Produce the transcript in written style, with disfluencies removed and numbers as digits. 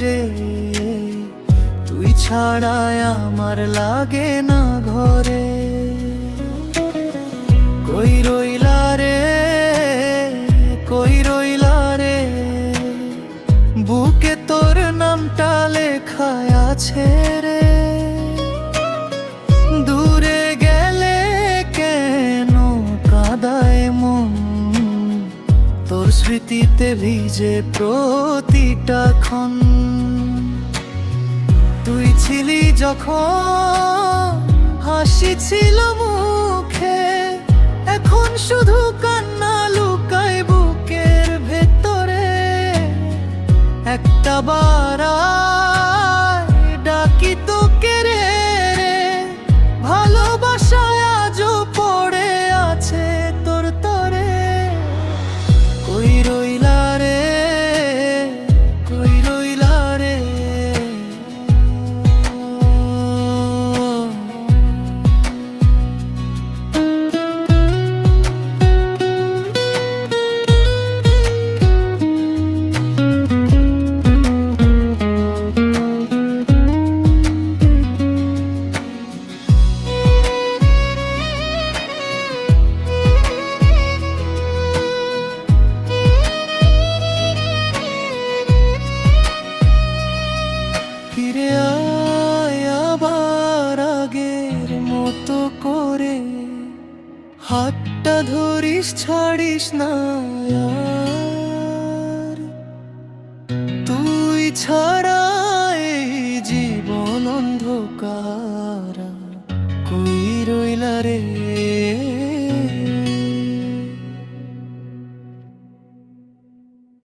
রে, তুই ছাড়ায় আমার লাগে না ঘরে। কই রইলা রে, কই রইলা রে, বুকে তোর নামটা লেখা আছে রে। দূরে গেলে কেন কাঁদায় মন, তোর স্মৃতিতে ভিজে প্রতিটা ক্ষণ। তুই ছিলি যখন হাসি ছিল মুখে, এখন শুধু কান্না লুকায় বুকের ভেতরে। একটা বার আয়, ডাকি তোকে রে, ভালোবাসায় আজও পড়ে আছে তোর তরে। কই রইলা রে, কই রইলা রে। ফিরে আয় আবার আগের মতো করে, হাতটা ধরিস ছাড়িস না আর। তুই ছাড়া এই জীবন অন্ধকার। কই রইলা রে।